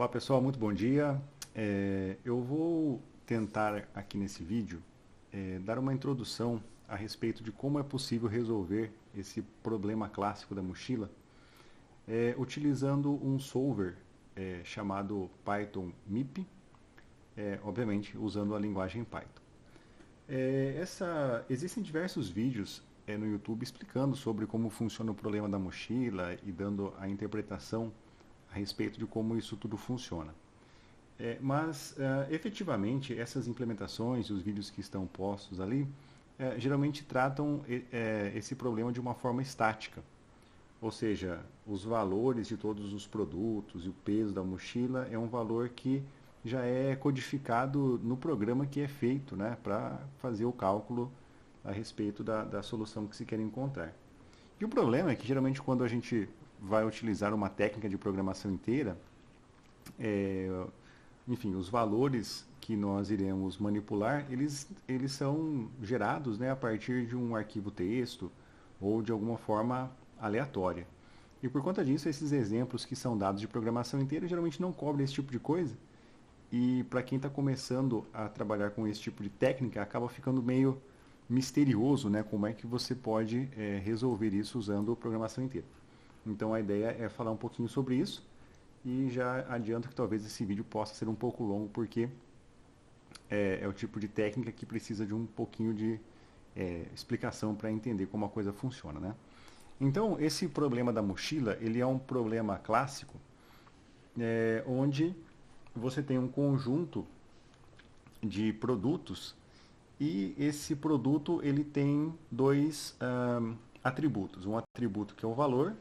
Olá pessoal, muito bom dia. Eu vou tentar aqui nesse vídeo dar uma introdução a respeito de como é possível resolver esse problema clássico da mochila utilizando um solver chamado Python MIP, obviamente usando a linguagem Python. Existem diversos vídeos no YouTube explicando sobre como funciona o problema da mochila e dando a interpretação a respeito de como isso tudo funciona. Mas, efetivamente, essas implementações e os vídeos que estão postos ali, geralmente tratam esse problema de uma forma estática. Ou seja, os valores de todos os produtos e o peso da mochila é um valor que já é codificado no programa que é feito, né, para fazer o cálculo a respeito da solução que se quer encontrar. E o problema é que, geralmente, quando a gente vai utilizar uma técnica de programação inteira, é, enfim, os valores que nós iremos manipular, eles são gerados, né, a partir de um arquivo texto ou de alguma forma aleatória. E por conta disso, esses exemplos que são dados de programação inteira geralmente não cobrem esse tipo de coisa. E para quem está começando a trabalhar com esse tipo de técnica, acaba ficando meio misterioso, né, como é que você pode resolver isso usando programação inteira. Então a ideia é falar um pouquinho sobre isso e já adianto que talvez esse vídeo possa ser um pouco longo porque é o tipo de técnica que precisa de um pouquinho de explicação para entender como a coisa funciona, né? Então esse problema da mochila ele é um problema clássico onde você tem um conjunto de produtos e esse produto ele tem dois atributos, um atributo que é o valor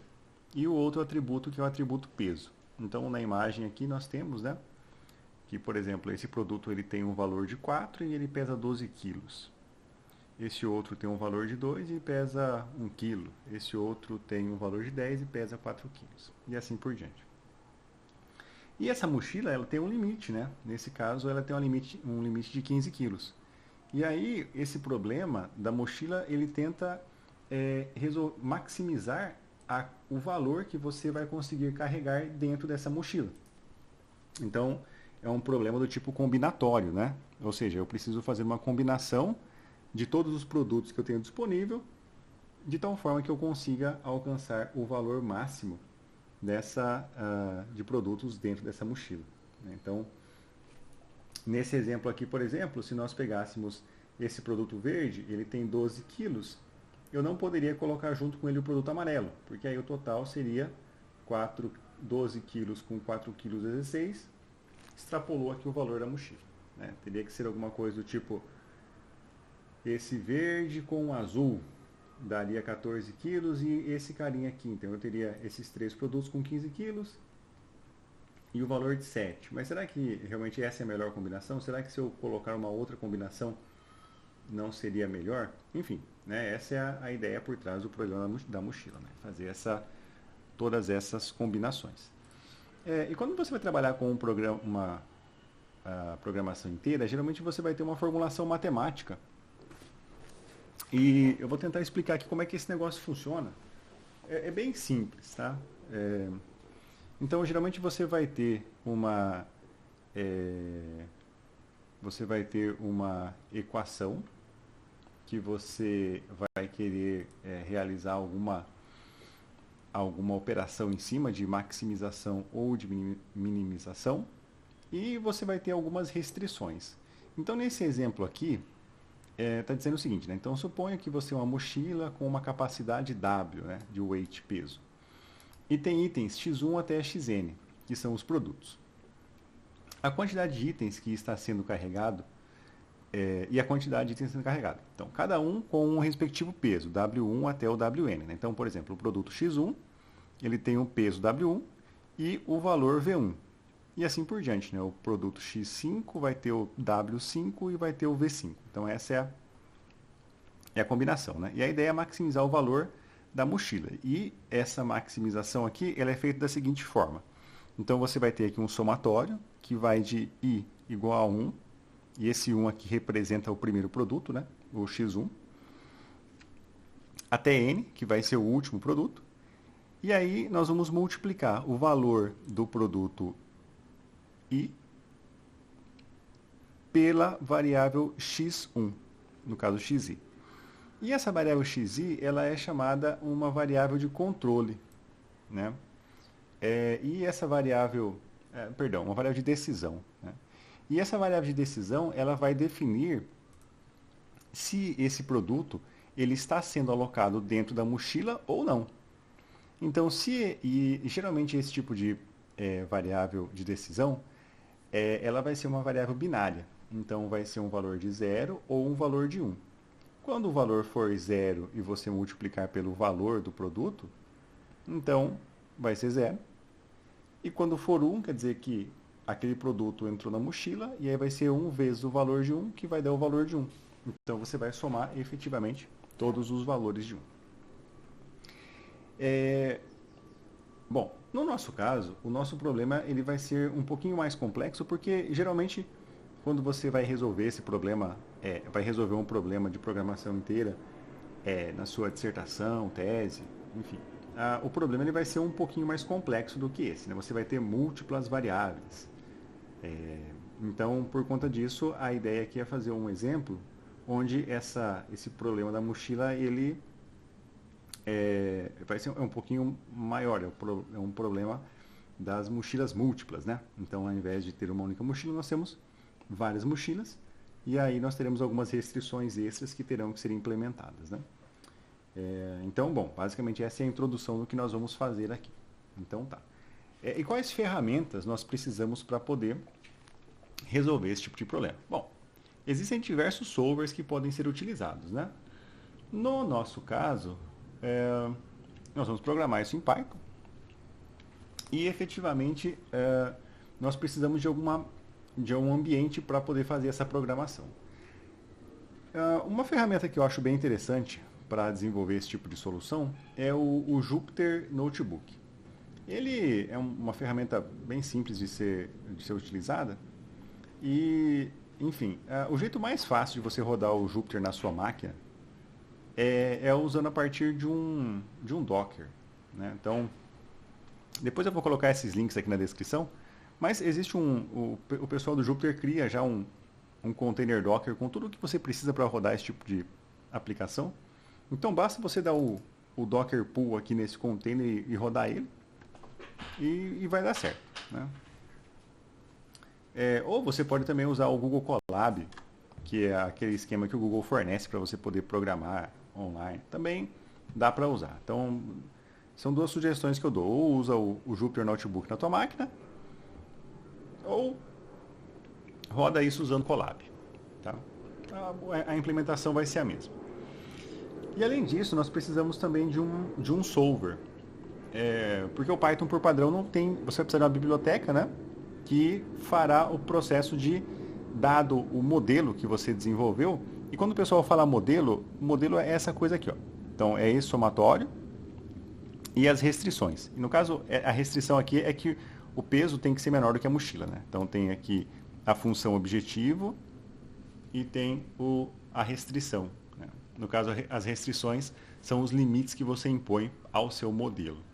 e o outro atributo que é o atributo peso. Então na imagem aqui nós temos, né, que por exemplo esse produto ele tem um valor de 4 e ele pesa 12 quilos. Esse outro tem um valor de 2 e pesa 1 quilo. Esse outro tem um valor de 10 e pesa 4 quilos. E assim por diante. E essa mochila ela tem um limite, né? Nesse caso ela tem um limite de 15 quilos. E aí esse problema da mochila ele tenta maximizar o valor que você vai conseguir carregar dentro dessa mochila. Então, é um problema do tipo combinatório, né? Ou seja, eu preciso fazer uma combinação de todos os produtos que eu tenho disponível, de tal forma que eu consiga alcançar o valor máximo de produtos dentro dessa mochila. Então, nesse exemplo aqui, por exemplo, se nós pegássemos esse produto verde, ele tem 12 quilos, eu não poderia colocar junto com ele o produto amarelo, porque aí o total seria 12 quilos com 4 quilos 16, extrapolou aqui o valor da mochila. Né? Teria que ser alguma coisa do tipo, esse verde com azul daria 14 quilos e esse carinha aqui. Então eu teria esses três produtos com 15 quilos e o valor de 7. Mas será que realmente essa é a melhor combinação? Será que se eu colocar uma outra combinação não seria melhor? Enfim, né, essa é a ideia por trás do programa da mochila, né, fazer todas essas combinações. E quando você vai trabalhar com uma programação inteira, geralmente você vai ter uma formulação matemática. E eu vou tentar explicar aqui como é que esse negócio funciona. É bem simples, tá? Então, geralmente você vai ter uma equação que você vai querer realizar alguma operação em cima de maximização ou de minimização e você vai ter algumas restrições. Então, nesse exemplo aqui, está dizendo o seguinte, né? Então, suponha que você é uma mochila com uma capacidade W, né, de weight, peso. E tem itens x1 até xn, que são os produtos. A quantidade de itens que está sendo carregado e a quantidade de itens sendo carregado. Então, cada um com um respectivo peso, W1 até o Wn. Né? Então, por exemplo, o produto X1, ele tem um peso W1 e o valor V1. E assim por diante. Né? O produto X5 vai ter o W5 e vai ter o V5. Então, essa é a combinação. Né? E a ideia é maximizar o valor da mochila. E essa maximização aqui ela é feita da seguinte forma. Então, você vai ter aqui um somatório que vai de I igual a 1, e esse 1 aqui representa o primeiro produto, né? O X1, até N, que vai ser o último produto. E aí nós vamos multiplicar o valor do produto i pela variável x1, no caso xi. E essa variável xi, ela é chamada uma variável de controle, né? E essa variável, perdão, uma variável de decisão, né? E essa variável de decisão, ela vai definir se esse produto ele está sendo alocado dentro da mochila ou não. Então, geralmente esse tipo de variável de decisão, ela vai ser uma variável binária. Então, vai ser um valor de 0 ou um valor de 1. Quando o valor for 0 e você multiplicar pelo valor do produto, então vai ser 0. E quando for 1, quer dizer que aquele produto entrou na mochila, e aí vai ser 1 vezes o valor de 1, que vai dar o valor de 1. Então, você vai somar efetivamente todos os valores de 1. Bom, no nosso caso, o nosso problema ele vai ser um pouquinho mais complexo, porque geralmente quando você vai resolver esse problema, vai resolver um problema de programação inteira na sua dissertação, tese, enfim, o problema ele vai ser um pouquinho mais complexo do que esse, né? Você vai ter múltiplas variáveis. Então, por conta disso, a ideia aqui é fazer um exemplo onde esse problema da mochila ele vai ser um pouquinho maior, é um problema das mochilas múltiplas, né? Então, ao invés de ter uma única mochila, nós temos várias mochilas, e aí nós teremos algumas restrições extras que terão que ser implementadas, né? Então, bom, basicamente essa é a introdução do que nós vamos fazer aqui. Então, tá. E quais ferramentas nós precisamos para poder resolver esse tipo de problema? Bom, existem diversos solvers que podem ser utilizados, né? No nosso caso, nós vamos programar isso em Python e efetivamente nós precisamos de um ambiente para poder fazer essa programação. Uma ferramenta que eu acho bem interessante para desenvolver esse tipo de solução é o Jupyter Notebook. Ele é uma ferramenta bem simples de ser utilizada e, enfim, o jeito mais fácil de você rodar o Jupyter na sua máquina é usando a partir de um Docker, né? Então, depois eu vou colocar esses links aqui na descrição, mas existe o pessoal do Jupyter cria já um container Docker com tudo o que você precisa para rodar esse tipo de aplicação. Então basta você dar o Docker Pool aqui nesse container e rodar ele e vai dar certo, né? Ou você pode também usar o Google Colab, que é aquele esquema que o Google fornece para você poder programar online. Também dá para usar. Então, são duas sugestões que eu dou. Ou usa o Jupyter Notebook na tua máquina, ou roda isso usando Colab. Tá? A implementação vai ser a mesma. E além disso, nós precisamos também de um solver. Porque o Python, por padrão, não tem... Você vai precisar de uma biblioteca, né? Que fará o processo de, dado o modelo que você desenvolveu. E quando o pessoal fala modelo, o modelo é essa coisa aqui, ó. Então, é esse somatório e as restrições. E no caso, a restrição aqui é que o peso tem que ser menor do que a mochila, né? Então, tem aqui a função objetivo e tem a restrição, né? No caso, as restrições são os limites que você impõe ao seu modelo.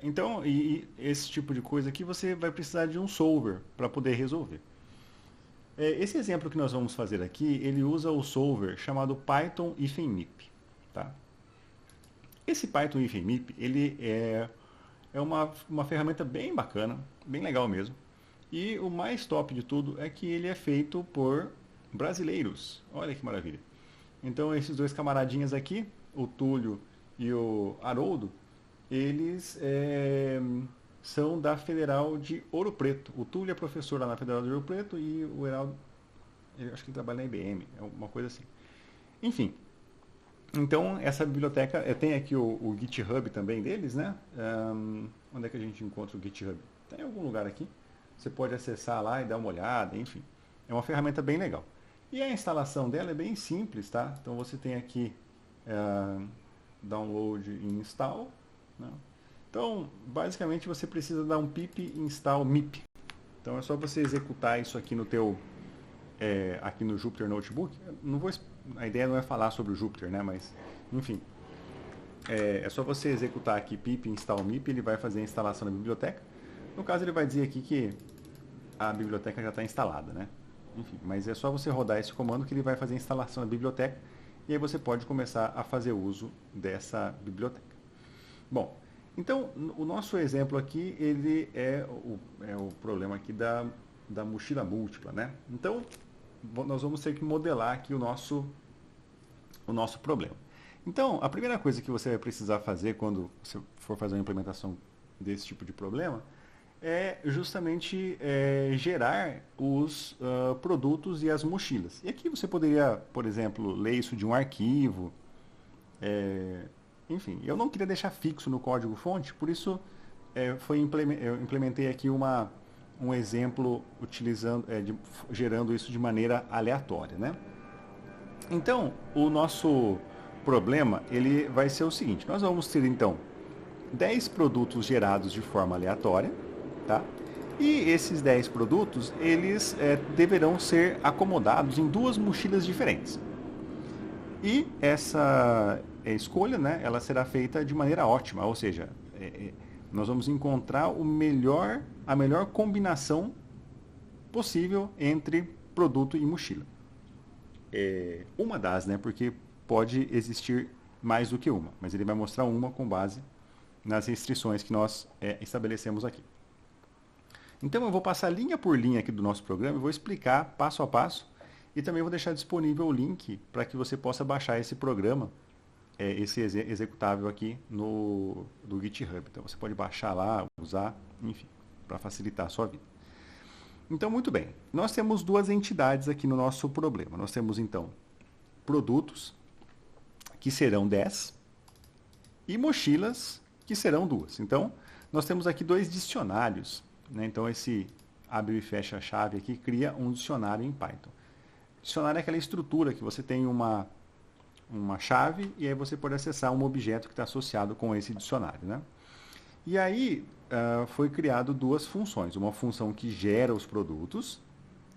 Então, e esse tipo de coisa aqui você vai precisar de um solver para poder resolver. Esse exemplo que nós vamos fazer aqui, ele usa o solver chamado Python IFEMIP. Tá? Esse Python IFEMIP, ele é uma ferramenta bem bacana, bem legal mesmo. E o mais top de tudo é que ele é feito por brasileiros. Olha que maravilha. Então, esses dois camaradinhas aqui, o Túlio e o Haroldo, eles são da Federal de Ouro Preto. O Túlio é professor lá na Federal de Ouro Preto e o Heraldo, eu acho que ele trabalha na IBM, é uma coisa assim. Enfim, então essa biblioteca, tem aqui o GitHub também deles, né? Onde é que a gente encontra o GitHub? Tem em algum lugar aqui. Você pode acessar lá e dar uma olhada, enfim. É uma ferramenta bem legal. E a instalação dela é bem simples, tá? Então você tem aqui download e install, né? Então, basicamente você precisa dar um pip install mip. Então é só você executar isso aqui no teu aqui no Jupyter Notebook. A ideia não é falar sobre o Jupyter, né? Mas, enfim, é só você executar aqui pip install mip, ele vai fazer a instalação da biblioteca. No caso, ele vai dizer aqui que a biblioteca já está instalada, né? Enfim, mas é só você rodar esse comando que ele vai fazer a instalação da biblioteca e aí você pode começar a fazer uso dessa biblioteca. Bom, então o nosso exemplo aqui ele é o problema aqui da mochila múltipla, né? Então nós vamos ter que modelar aqui o nosso problema. Então a primeira coisa que você vai precisar fazer quando você for fazer uma implementação desse tipo de problema é justamente gerar os produtos e as mochilas. E aqui você poderia, por exemplo, ler isso de um arquivo. é, Enfim, eu não queria deixar fixo no código-fonte, por isso eu implementei aqui um exemplo utilizando, gerando isso de maneira aleatória, né? Então, o nosso problema ele vai ser o seguinte: nós vamos ter então 10 produtos gerados de forma aleatória, tá? E esses 10 produtos, eles deverão ser acomodados em duas mochilas diferentes. E essa escolha, né, ela será feita de maneira ótima, ou seja, nós vamos encontrar a melhor combinação possível entre produto e mochila. Uma das, né, porque pode existir mais do que uma, mas ele vai mostrar uma com base nas restrições que nós estabelecemos aqui. Então eu vou passar linha por linha aqui do nosso programa e vou explicar passo a passo e também vou deixar disponível o link para que você possa baixar esse programa, esse executável aqui do GitHub. Então você pode baixar lá, usar, enfim, para facilitar a sua vida. Então, muito bem. Nós temos duas entidades aqui no nosso problema. Nós temos, então, produtos, que serão 10, e mochilas, que serão 2. Então, nós temos aqui dois dicionários, né? Então, esse abre e fecha a chave aqui cria um dicionário em Python. Dicionário é aquela estrutura que você tem uma chave e aí você pode acessar um objeto que está associado com esse dicionário, né? E aí foi criado duas funções, uma função que gera os produtos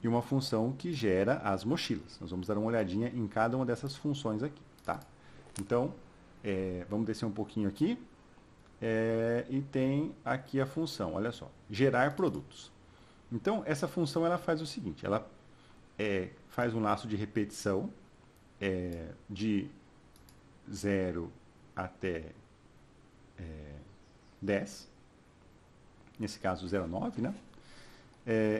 e uma função que gera as mochilas. Nós vamos dar uma olhadinha em cada uma dessas funções aqui, tá? Então, vamos descer um pouquinho aqui e tem aqui a função, olha só, gerar produtos. Então, essa função ela faz o seguinte, ela faz um laço de repetição de 0 até 10, nesse caso 0 a 9, né?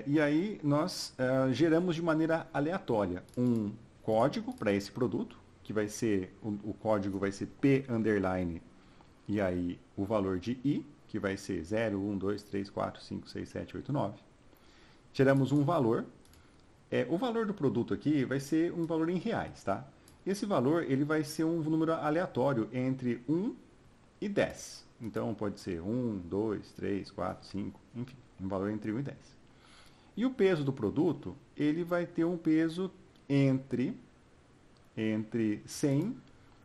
E aí nós geramos de maneira aleatória um código para esse produto, que vai ser, o código vai ser P underline, e aí o valor de I, que vai ser 0, 1, 2, 3, 4, 5, 6, 7, 8, 9. Geramos um valor. O valor do produto aqui vai ser um valor em reais, tá? Esse valor ele vai ser um número aleatório entre 1 e 10. Então pode ser 1, 2, 3, 4, 5, enfim, um valor entre 1 e 10. E o peso do produto, ele vai ter um peso entre 100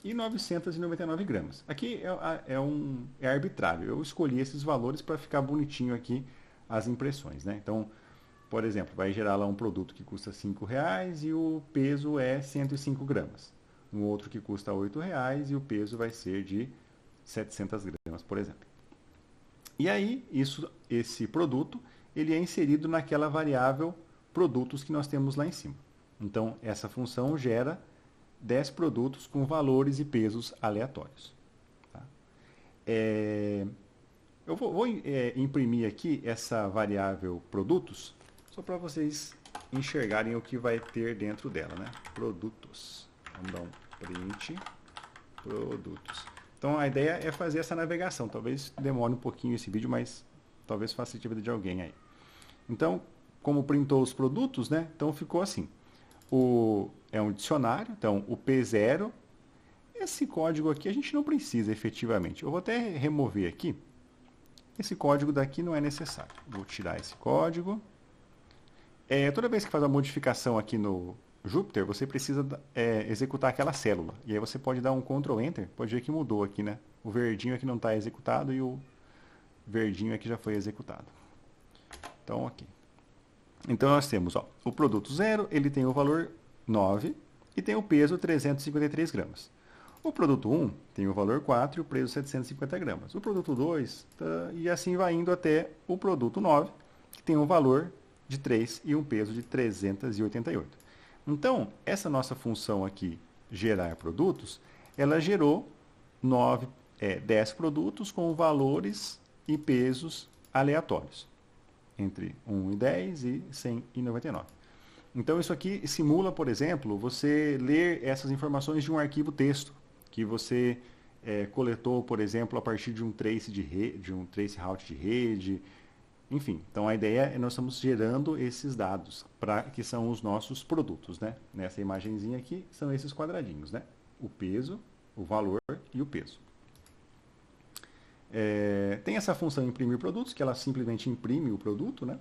e 999 gramas. Aqui é arbitrário. Eu escolhi esses valores para ficar bonitinho aqui as impressões, né? Então, por exemplo, vai gerar lá um produto que custa R$5 e o peso é 105 gramas. Um outro que custa R$8 e o peso vai ser de 700 gramas, por exemplo. E aí, esse produto, ele é inserido naquela variável produtos que nós temos lá em cima. Então, essa função gera 10 produtos com valores e pesos aleatórios. Tá? Eu vou imprimir aqui essa variável produtos, só para vocês enxergarem o que vai ter dentro dela, né? Produtos. Vamos dar um print. Produtos. Então a ideia é fazer essa navegação. Talvez demore um pouquinho esse vídeo, mas talvez facilite a vida de alguém aí. Então, como printou os produtos, né? Então ficou assim. É um dicionário, então o P0. Esse código aqui a gente não precisa efetivamente. Eu vou até remover aqui. Esse código daqui não é necessário. Vou tirar esse código. Toda vez que faz uma modificação aqui no Jupyter, você precisa executar aquela célula. E aí você pode dar um Ctrl Enter, pode ver que mudou aqui, né? O verdinho aqui não está executado e o verdinho aqui já foi executado. Então, ok. Então nós temos o produto 0, ele tem o valor 9 e tem o peso 353 gramas. O produto 1 tem o valor 4 e o preço 750 gramas. O produto 2, e assim vai indo até o produto 9, que tem um valor de 3 e um peso de 388. Então, essa nossa função aqui, gerar produtos, ela gerou 10 produtos com valores e pesos aleatórios, entre 1 e 10 e 100 e 99. Então, isso aqui simula, por exemplo, você ler essas informações de um arquivo texto, que você coletou, por exemplo, a partir de um trace de rede, de um trace route de rede, enfim. Então, a ideia é nós estamos gerando esses dados, que são os nossos produtos, né? Nessa imagenzinha aqui, são esses quadradinhos, né? O peso, o valor e o peso. Tem essa função imprimir produtos, que ela simplesmente imprime o produto, né?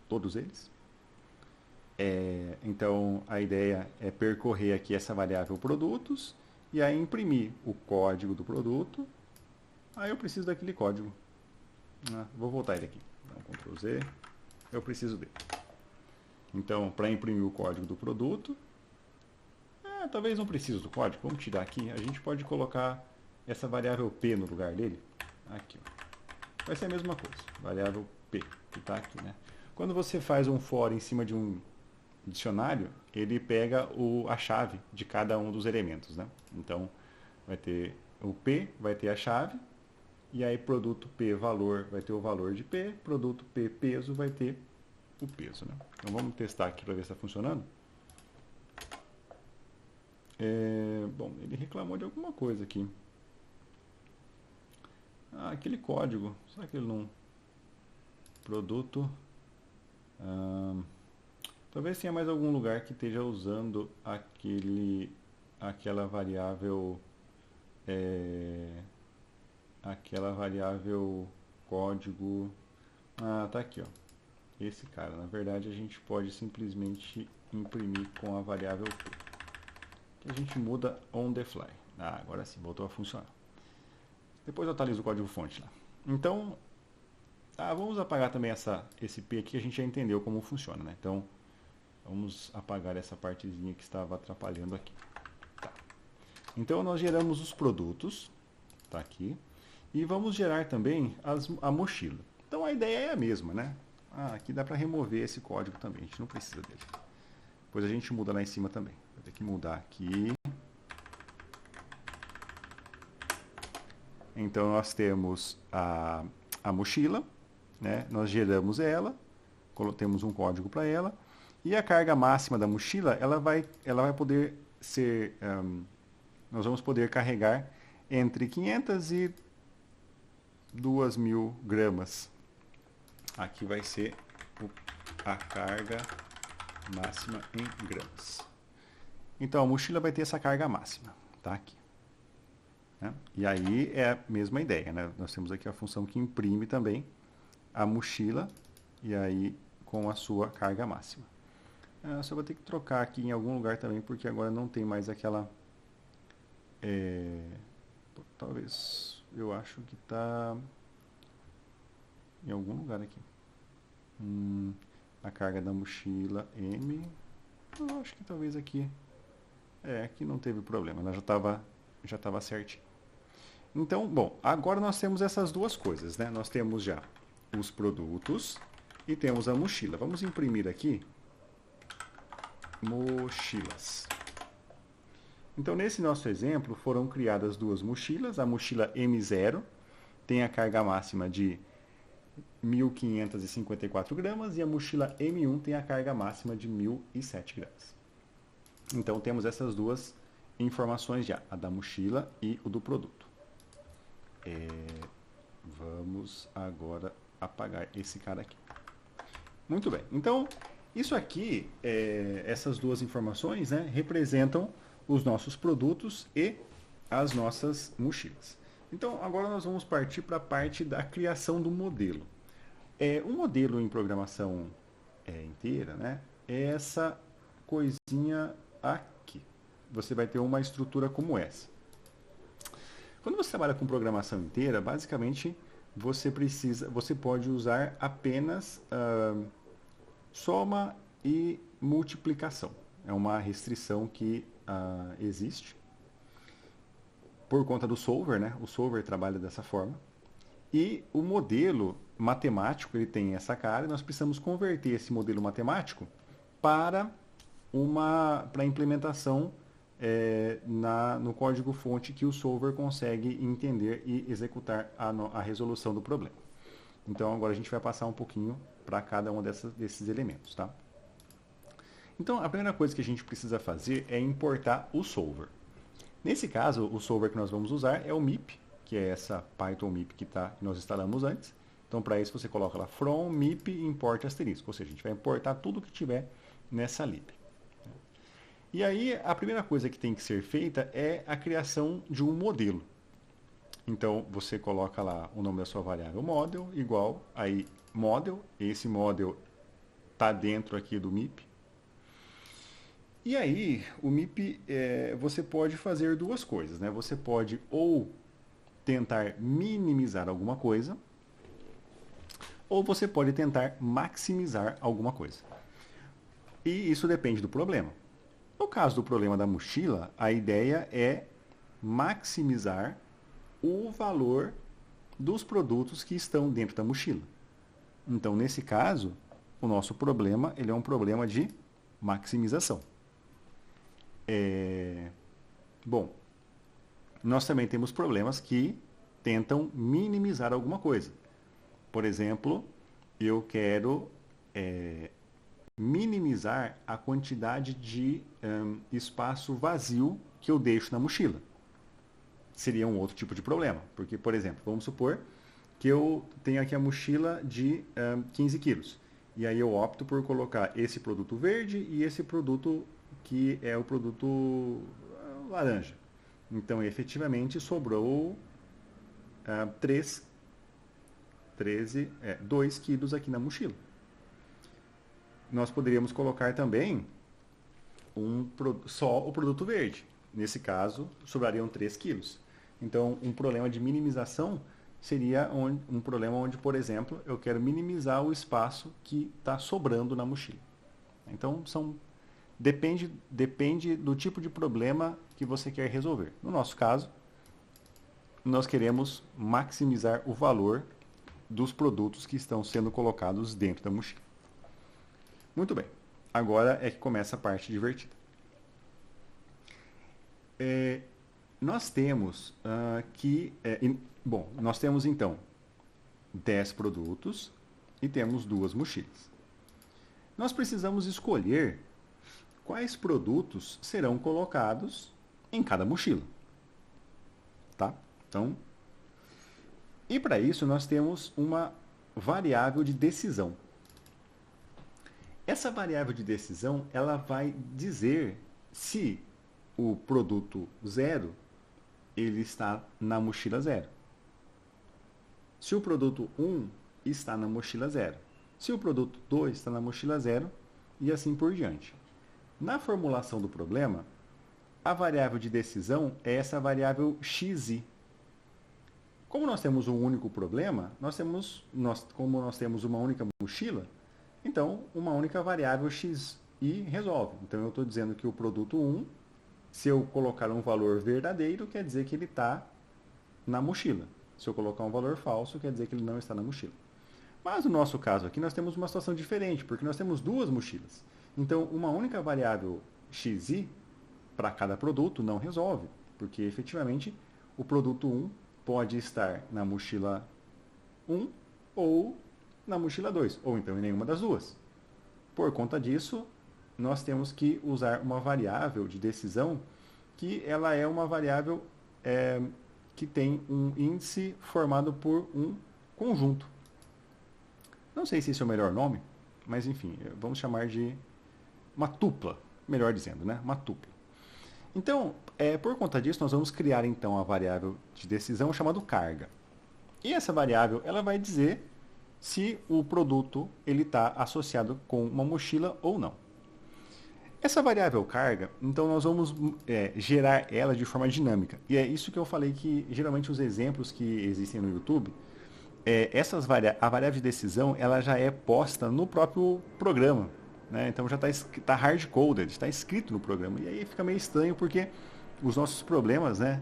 Todos eles. Então, a ideia é percorrer aqui essa variável produtos e aí imprimir o código do produto. Aí eu preciso daquele código. Vou voltar ele aqui. Então, Ctrl Z. Eu preciso dele. Então, para imprimir o código do produto, talvez não precise do código. Vamos tirar aqui. A gente pode colocar essa variável P no lugar dele. Aqui, ó. Vai ser a mesma coisa. Variável P, que está aqui, né? Quando você faz um for em cima de um dicionário, ele pega a chave de cada um dos elementos, né? Então, vai ter o P, vai ter a chave, e aí produto P valor vai ter o valor de P, produto P peso vai ter o peso, né? Então, vamos testar aqui para ver se está funcionando. Bom, ele reclamou de alguma coisa aqui. Aquele código, será que ele não... Produto... talvez tenha mais algum lugar que esteja usando aquela variável código. Tá aqui, ó. Esse cara, na verdade a gente pode simplesmente imprimir com a variável P, que a gente muda on the fly. Agora sim, voltou a funcionar. Depois eu atualizo o código fonte lá. Então, vamos apagar também esse P aqui, a gente já entendeu como funciona, né? Então, vamos apagar essa partezinha que estava atrapalhando aqui. Tá. Então, nós geramos os produtos, tá aqui, e vamos gerar também a mochila. Então, a ideia é a mesma, né? Aqui dá para remover esse código também, a gente não precisa dele. Depois a gente muda lá em cima também. Vou ter que mudar aqui. Então, nós temos a mochila, né? Nós geramos ela, temos um código para ela, e a carga máxima da mochila, ela vai poder ser, nós vamos poder carregar entre 500 e 2.000 gramas. Aqui vai ser a carga máxima em gramas. Então, a mochila vai ter essa carga máxima, tá aqui. Né? E aí é a mesma ideia, né? Nós temos aqui a função que imprime também a mochila, e aí com a sua carga máxima. Só vou ter que trocar aqui em algum lugar também, porque agora não tem mais aquela... talvez, eu acho que está em algum lugar aqui. A carga da mochila M, eu acho que talvez aqui... aqui não teve problema, ela já estava certinho. Então, bom, agora nós temos essas duas coisas, né? Nós temos já os produtos e temos a mochila. Vamos imprimir aqui mochilas. Então, nesse nosso exemplo, foram criadas duas mochilas. A mochila M0 tem a carga máxima de 1.554 gramas e a mochila M1 tem a carga máxima de 1.007 gramas. Então, temos essas duas informações já, a da mochila e o do produto. Vamos agora apagar esse cara aqui. Muito bem. Então, isso aqui, essas duas informações, né, representam os nossos produtos e as nossas mochilas. Então, agora nós vamos partir para a parte da criação do modelo. Um modelo em programação inteira, né, é essa coisinha aqui. Você vai ter uma estrutura como essa. Quando você trabalha com programação inteira, basicamente você pode usar apenas soma e multiplicação. É uma restrição que existe. por conta do solver, né? O solver trabalha dessa forma. E o modelo matemático, ele tem essa cara, e nós precisamos converter esse modelo matemático para para implementação no código-fonte que o solver consegue entender e executar a resolução do problema. Então, agora a gente vai passar um pouquinho para cada um desses elementos, tá? Então, a primeira coisa que a gente precisa fazer é importar o solver. Nesse caso, o solver que nós vamos usar é o MIP, que é essa Python MIP que nós instalamos antes. Então, para isso, você coloca lá from MIP import asterisco, ou seja, a gente vai importar tudo que tiver nessa lib. E aí, a primeira coisa que tem que ser feita é a criação de um modelo. Então, você coloca lá o nome da sua variável model, igual, aí model, esse model está dentro aqui do MIP. E aí, o MIP, você pode fazer duas coisas, né? Você pode ou tentar minimizar alguma coisa, ou você pode tentar maximizar alguma coisa. E isso depende do problema. No caso do problema da mochila, a ideia é maximizar o valor dos produtos que estão dentro da mochila. Então, nesse caso, o nosso problema ele é um problema de maximização. Bom, nós também temos problemas que tentam minimizar alguma coisa. Por exemplo, eu quero minimizar a quantidade de espaço vazio que eu deixo na mochila. Seria um outro tipo de problema. Porque, por exemplo, vamos supor que eu tenho aqui a mochila de 15 quilos. E aí eu opto por colocar esse produto verde e esse produto que é o produto laranja. Então, efetivamente, sobrou 2 quilos aqui na mochila. Nós poderíamos colocar também só o produto verde. Nesse caso, sobrariam 3 quilos. Então, um problema de minimização seria um problema onde, por exemplo, eu quero minimizar o espaço que está sobrando na mochila. Então, depende do tipo de problema que você quer resolver. No nosso caso, nós queremos maximizar o valor dos produtos que estão sendo colocados dentro da mochila. Muito bem. Agora é que começa a parte divertida. Nós temos nós temos então 10 produtos e temos 2 mochilas. Nós precisamos escolher quais produtos serão colocados em cada mochila. Tá? Então, e para isso nós temos uma variável de decisão. Essa variável de decisão, ela vai dizer se o produto 0 ele está na mochila 0. Se o produto 1 está na mochila 0. Se o produto 2 está na mochila 0 e assim por diante. Na formulação do problema, a variável de decisão é essa variável xi. Como nós temos um único problema, como nós temos uma única mochila, então uma única variável xi resolve. Então eu estou dizendo que o produto 1, se eu colocar um valor verdadeiro, quer dizer que ele está na mochila. Se eu colocar um valor falso, quer dizer que ele não está na mochila. Mas no nosso caso aqui, nós temos uma situação diferente, porque nós temos 2 mochilas. Então, uma única variável xi para cada produto não resolve, porque efetivamente o produto 1 pode estar na mochila 1 ou na mochila 2, ou então em nenhuma das duas. Por conta disso, nós temos que usar uma variável de decisão que ela é uma variável que tem um índice formado por um conjunto. Não sei se esse é o melhor nome, mas enfim, vamos chamar de uma tupla, melhor dizendo, né? Uma tupla. Então, por conta disso, nós vamos criar então a variável de decisão chamada carga. E essa variável, ela vai dizer se o produto ele está associado com uma mochila ou não. Essa variável carga, então nós vamos gerar ela de forma dinâmica. E é isso que eu falei que geralmente os exemplos que existem no YouTube, a variável de decisão ela já é posta no próprio programa. Né? Então já está hard-coded, está escrito no programa. E aí fica meio estranho porque os nossos problemas, né,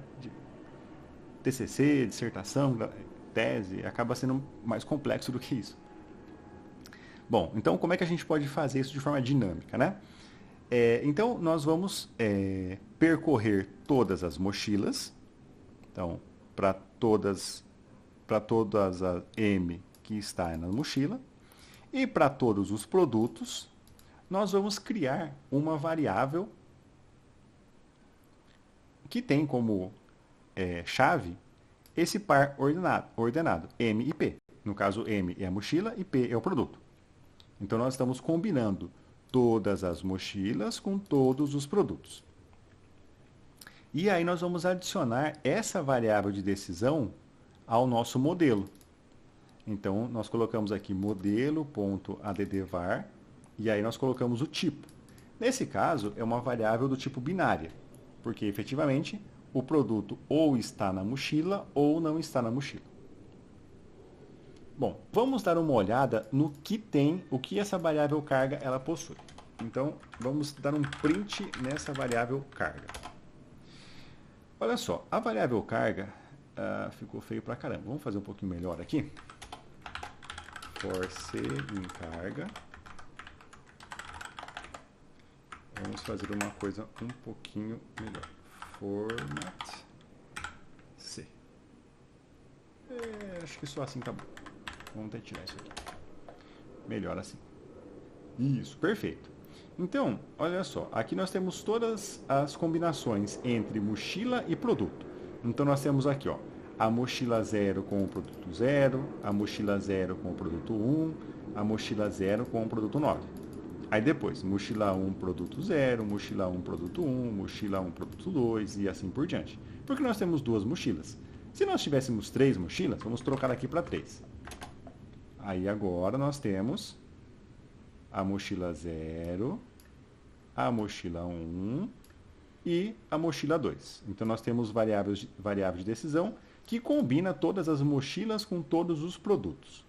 TCC, dissertação, tese, acaba sendo mais complexo do que isso. Bom, então como é que a gente pode fazer isso de forma dinâmica, né? Então nós vamos percorrer todas as mochilas. Então, para todas as M que está na mochila e para todos os produtos, nós vamos criar uma variável que tem como chave esse par ordenado, M e P. No caso, M é a mochila e P é o produto. Então, nós estamos combinando todas as mochilas com todos os produtos. E aí nós vamos adicionar essa variável de decisão ao nosso modelo. Então, nós colocamos aqui modelo.addvar e aí nós colocamos o tipo. Nesse caso, é uma variável do tipo binária, porque efetivamente o produto ou está na mochila ou não está na mochila. Bom, vamos dar uma olhada no que tem, o que essa variável carga ela possui. Então, vamos dar um print nessa variável carga. Olha só, a variável carga ficou feio pra caramba. Vamos fazer um pouquinho melhor aqui. For C em carga. Vamos fazer uma coisa um pouquinho melhor. Format C. Acho que só assim tá bom. Vamos até tirar isso aqui. Melhor assim. Isso, perfeito. Então, olha só, aqui nós temos todas as combinações entre mochila e produto. Então nós temos aqui, ó, a mochila 0 com o produto 0, a mochila 0 com o produto 1, a mochila 0 com o produto 9. Aí depois, mochila 1, produto 0, mochila 1, produto 1, mochila 1, produto 2 e assim por diante. Porque nós temos duas mochilas. Se nós tivéssemos 3 mochilas, vamos trocar aqui para 3. Aí agora nós temos a mochila 0, a mochila 1 e a mochila 2. Então nós temos variável de decisão que combina todas as mochilas com todos os produtos.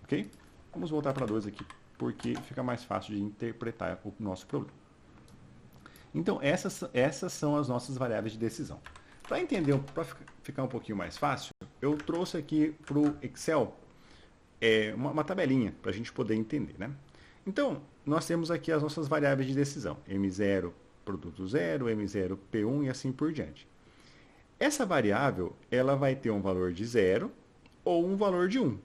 Ok? Vamos voltar para 2 aqui, porque fica mais fácil de interpretar o nosso problema. Então essas são as nossas variáveis de decisão. Para entender, para ficar um pouquinho mais fácil, eu trouxe aqui para o Excel uma tabelinha para a gente poder entender, né? Então, nós temos aqui as nossas variáveis de decisão. M0, produto 0, M0, P1 e assim por diante. Essa variável, ela vai ter um valor de 0 ou um valor de 1.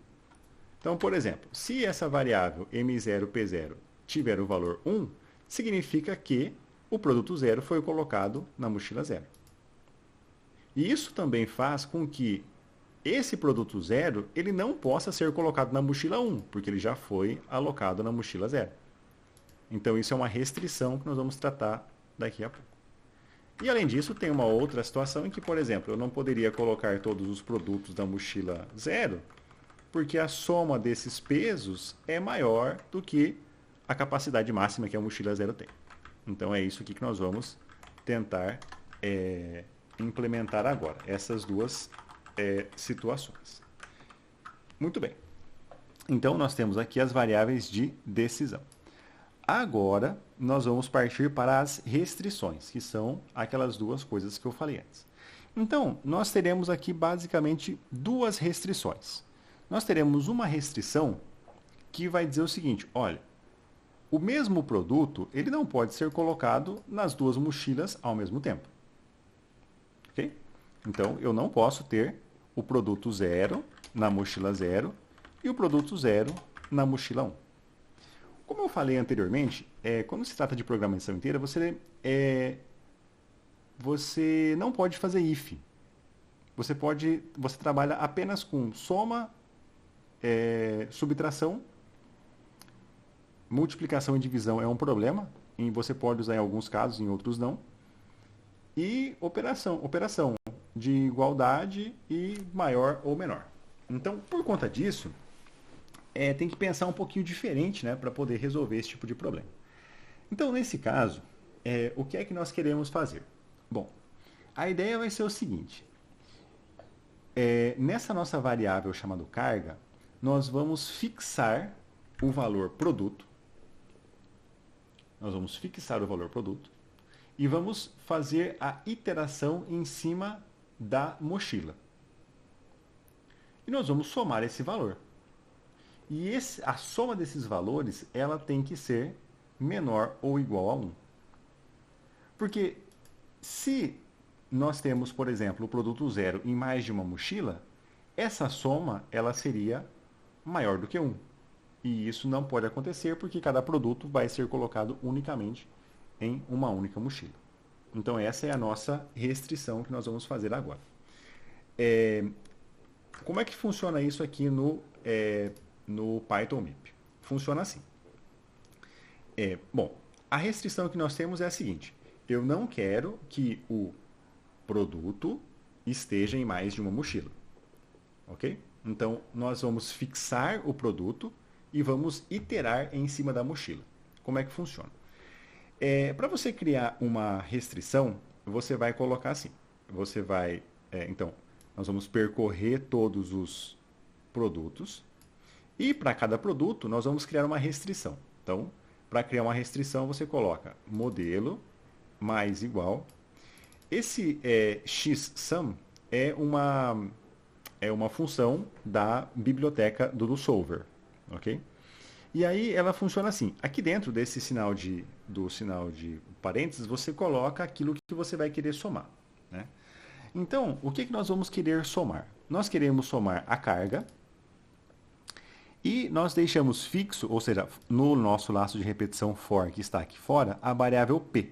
Então, por exemplo, se essa variável M0, P0 tiver o valor 1, significa que o produto 0 foi colocado na mochila 0. E isso também faz com que esse produto 0, ele não possa ser colocado na mochila 1, porque ele já foi alocado na mochila 0. Então isso é uma restrição que nós vamos tratar daqui a pouco. E além disso, tem uma outra situação em que, por exemplo, eu não poderia colocar todos os produtos da mochila 0, porque a soma desses pesos é maior do que a capacidade máxima que a mochila 0 tem. Então é isso aqui que nós vamos tentar implementar agora, essas duas situações. Muito bem. Então, nós temos aqui as variáveis de decisão. Agora, nós vamos partir para as restrições, que são aquelas duas coisas que eu falei antes. Então, nós teremos aqui basicamente duas restrições. Nós teremos uma restrição que vai dizer o seguinte, olha, o mesmo produto, ele não pode ser colocado nas duas mochilas ao mesmo tempo. Ok? Então, eu não posso ter o produto 0 na mochila 0 e o produto 0 na mochila 1. Como eu falei anteriormente, quando se trata de programação inteira, você não pode fazer if. Você trabalha apenas com soma, subtração, multiplicação e divisão é um problema, e você pode usar em alguns casos, em outros não. E operação de igualdade e maior ou menor. Então, por conta disso, tem que pensar um pouquinho diferente, né, para poder resolver esse tipo de problema. Então, nesse caso, o que é que nós queremos fazer? Bom, a ideia vai ser o seguinte. Nessa nossa variável chamada carga, nós vamos fixar o valor produto. Nós vamos fixar o valor produto e vamos fazer a iteração em cima da mochila. e nós vamos somar esse valor. E a soma desses valores, ela tem que ser menor ou igual a 1. Porque se nós temos, por exemplo, o produto zero em mais de uma mochila, essa soma ela seria maior do que 1. E isso não pode acontecer porque cada produto vai ser colocado unicamente em uma única mochila. Então essa é a nossa restrição que nós vamos fazer agora. Como é que funciona isso aqui no Python MIP? Funciona assim. Bom, a restrição que nós temos é a seguinte. Eu não quero que o produto esteja em mais de uma mochila. Ok? Então, nós vamos fixar o produto e vamos iterar em cima da mochila. Como é que funciona? Para você criar uma restrição, você vai colocar assim. Você vai... então, nós vamos percorrer todos os produtos. E para cada produto, nós vamos criar uma restrição. Então, para criar uma restrição, você coloca modelo mais igual. Esse xsum é uma função da biblioteca do solver, ok? E aí ela funciona assim. Aqui dentro desse do sinal de parênteses, você coloca aquilo que você vai querer somar, né? Então, o que nós vamos querer somar? Nós queremos somar a carga e nós deixamos fixo, ou seja, no nosso laço de repetição for, que está aqui fora, a variável p.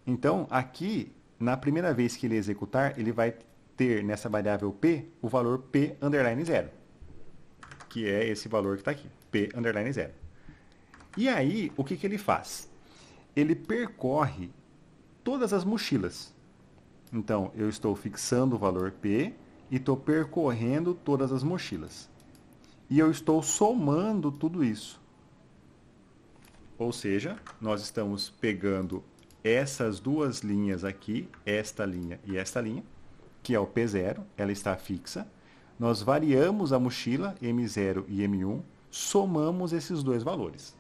Então, aqui, na primeira vez que ele executar, ele vai ter nessa variável p o valor p underline 0, que é esse valor que está aqui, p underline 0. E aí, o que ele faz? Ele percorre todas as mochilas. Então, eu estou fixando o valor p e estou percorrendo todas as mochilas. E eu estou somando tudo isso. Ou seja, nós estamos pegando essas duas linhas aqui, esta linha e esta linha, que é o P0, ela está fixa. Nós variamos a mochila, M0 e M1, somamos esses dois valores.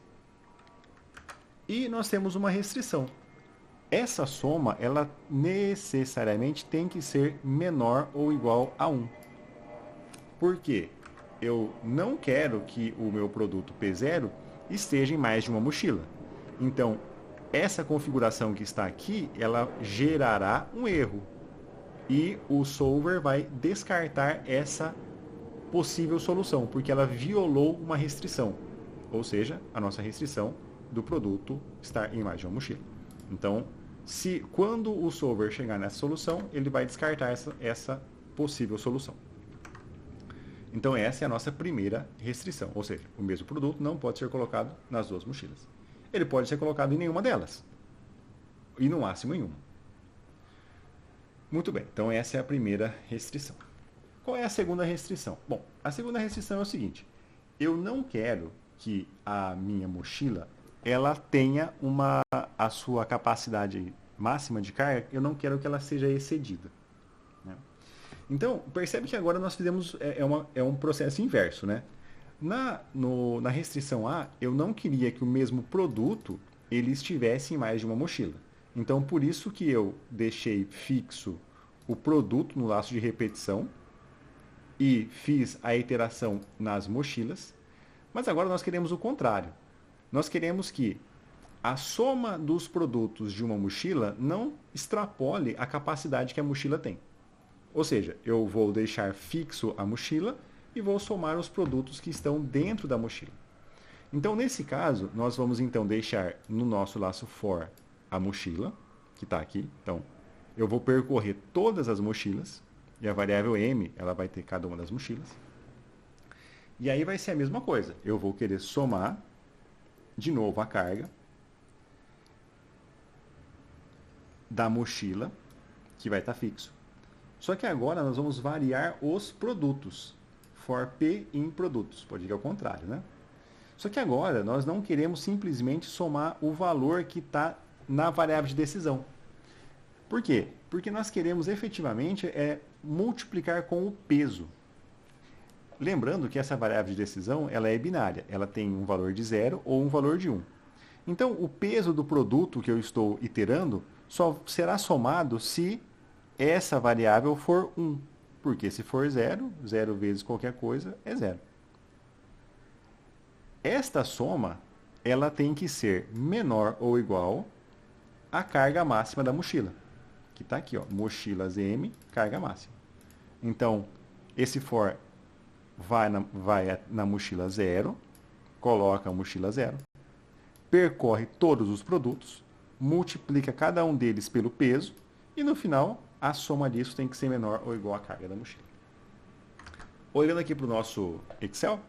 E nós temos uma restrição. Essa soma, ela necessariamente tem que ser menor ou igual a 1. Por quê? Eu não quero que o meu produto P0 esteja em mais de uma mochila. Então, essa configuração que está aqui, ela gerará um erro. E o solver vai descartar essa possível solução, porque ela violou uma restrição. Ou seja, a nossa restrição do produto estar em mais de uma mochila. Então, quando o solver chegar nessa solução, ele vai descartar essa possível solução. Então, essa é a nossa primeira restrição. Ou seja, o mesmo produto não pode ser colocado nas duas mochilas. Ele pode ser colocado em nenhuma delas. E no máximo em uma. Muito bem, então essa é a primeira restrição. Qual é a segunda restrição? Bom, a segunda restrição é o seguinte. Eu não quero que a minha mochila ela tenha a sua capacidade máxima de carga, eu não quero que ela seja excedida. Né? Então, percebe que agora nós fizemos um processo inverso. Né? Na restrição A, eu não queria que o mesmo produto ele estivesse em mais de uma mochila. Então, por isso que eu deixei fixo o produto no laço de repetição e fiz a iteração nas mochilas. Mas agora nós queremos o contrário. Nós queremos que a soma dos produtos de uma mochila não extrapole a capacidade que a mochila tem. Ou seja, eu vou deixar fixo a mochila e vou somar os produtos que estão dentro da mochila. Então, nesse caso, nós vamos então deixar no nosso laço for a mochila, que está aqui. Então, eu vou percorrer todas as mochilas, e a variável m, ela vai ter cada uma das mochilas. E aí vai ser a mesma coisa. Eu vou querer somar, de novo, a carga da mochila, que vai estar fixo. Só que agora nós vamos variar os produtos. For p em produtos. Pode ir ao contrário, né? Só que agora nós não queremos simplesmente somar o valor que está na variável de decisão. Por quê? Porque nós queremos efetivamente multiplicar com o peso. Lembrando que essa variável de decisão ela é binária. Ela tem um valor de 0 ou um valor de 1. Então, o peso do produto que eu estou iterando só será somado se essa variável for 1. porque se for zero, zero vezes qualquer coisa é zero. Esta soma, ela tem que ser menor ou igual à carga máxima da mochila, que está aqui, ó, mochilas M, carga máxima. Então, esse for vai na mochila zero, coloca a mochila zero, percorre todos os produtos, multiplica cada um deles pelo peso e no final a soma disso tem que ser menor ou igual à carga da mochila. Olhando aqui para o nosso Excel,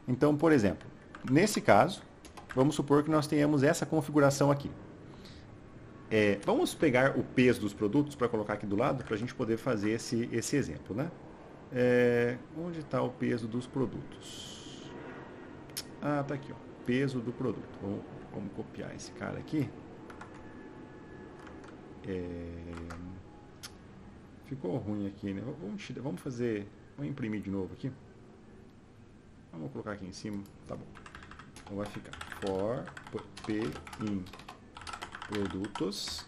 então, por exemplo, nesse caso, vamos supor que nós tenhamos essa configuração aqui. Vamos pegar o peso dos produtos para colocar aqui do lado para a gente poder fazer esse exemplo, né? Onde está o peso dos produtos? Ah, tá aqui, ó. Peso do produto. Vamos copiar esse cara aqui. Ficou ruim aqui, né? Vamos imprimir de novo aqui. Vamos colocar aqui em cima, tá bom. Então vai ficar for p in produtos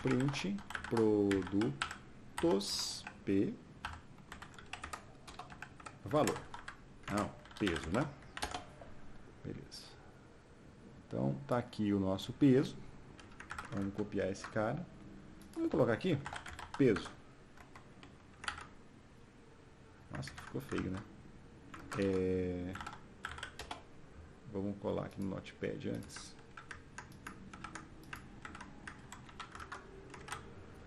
print produtos p valor. Não, peso, né? Beleza. Então tá aqui o nosso peso. Vamos copiar esse cara. Vamos colocar aqui peso. Nossa, ficou feio, né? Vamos colar aqui no Notepad antes.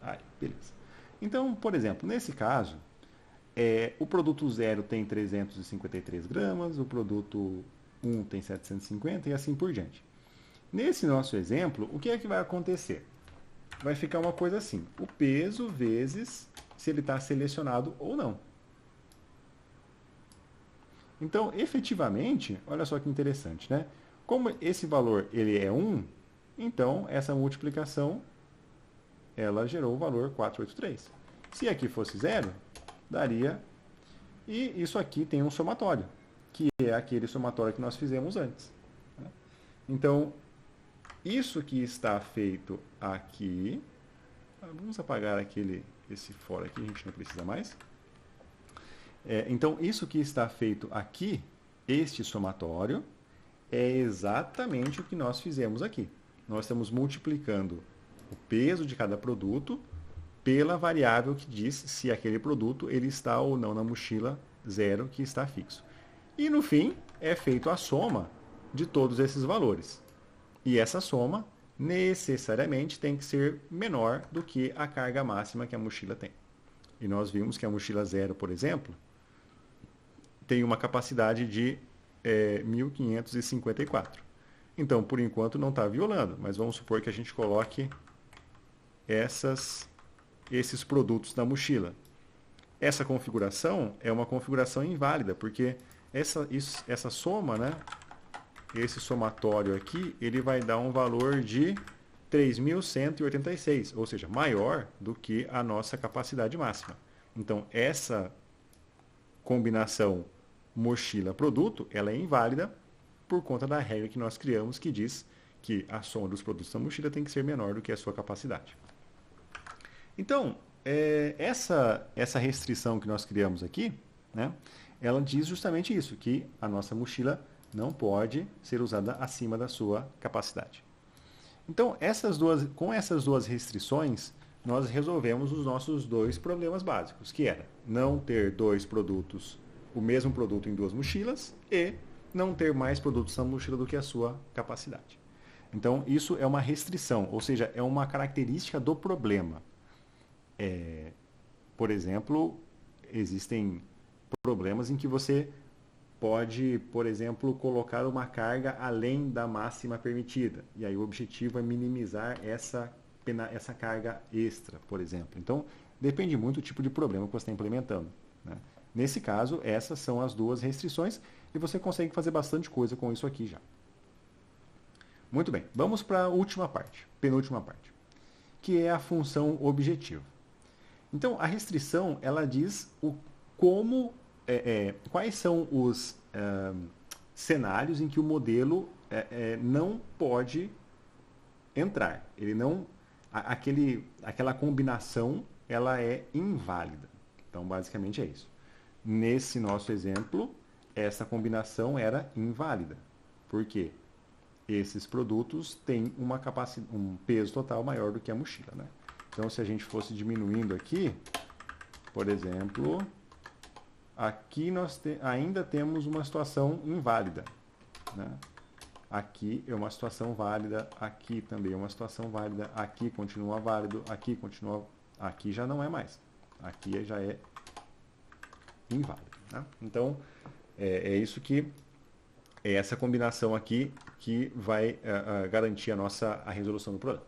Aí, beleza. Então, por exemplo, nesse caso, o produto 0 tem 353 gramas, o produto 1 tem 750 e assim por diante. Nesse nosso exemplo, o que é que vai acontecer? Vai ficar uma coisa assim, o peso vezes se ele está selecionado ou não. Então, efetivamente, olha só que interessante, né? Como esse valor ele é 1, então essa multiplicação ela gerou o valor 483. Se aqui fosse 0, daria... E isso aqui tem um somatório, que é aquele somatório que nós fizemos antes. Então, isso que está feito aqui... Vamos apagar esse fora aqui, a gente não precisa mais. Então, isso que está feito aqui, este somatório, é exatamente o que nós fizemos aqui. Nós estamos multiplicando o peso de cada produto pela variável que diz se aquele produto ele está ou não na mochila 0 que está fixo. E no fim é feito a soma de todos esses valores. E essa soma necessariamente tem que ser menor do que a carga máxima que a mochila tem. E nós vimos que a mochila 0, por exemplo, tem uma capacidade de 1.554. Então, por enquanto, não está violando, mas vamos supor que a gente coloque esses produtos na mochila. Essa configuração é uma configuração inválida, porque essa soma, né, esse somatório aqui, ele vai dar um valor de 3.186, ou seja, maior do que a nossa capacidade máxima. Então, essa combinação mochila-produto, ela é inválida por conta da regra que nós criamos, que diz que a soma dos produtos da mochila tem que ser menor do que a sua capacidade. Então, essa restrição que nós criamos aqui, né, ela diz justamente isso, que a nossa mochila não pode ser usada acima da sua capacidade. Então, com essas duas restrições, nós resolvemos os nossos dois problemas básicos, que era não ter o mesmo produto em duas mochilas e não ter mais produtos na mochila do que a sua capacidade. Então, isso é uma restrição, ou seja, é uma característica do problema. Por exemplo, existem problemas em que você pode, por exemplo, colocar uma carga além da máxima permitida. E aí o objetivo é minimizar essa carga extra, por exemplo. Então, depende muito do tipo de problema que você está implementando, né? Nesse caso, essas são as duas restrições e você consegue fazer bastante coisa com isso aqui já. Muito bem, vamos para a última parte, penúltima parte, que é a função objetivo. Então, a restrição, ela diz quais são os cenários em que o modelo não pode entrar. Ele não, aquela combinação, ela é inválida. Então, basicamente é isso. Nesse nosso exemplo, essa combinação era inválida. Por quê? Esses produtos têm um peso total maior do que a mochila, né? Então, se a gente fosse diminuindo aqui, por exemplo, aqui nós ainda temos uma situação inválida, né? Aqui é uma situação válida, aqui também é uma situação válida, aqui continua válido, aqui continua... Aqui já não é mais. Aqui já é inválido, né? Então, é isso que... É essa combinação aqui que vai garantir a resolução do problema.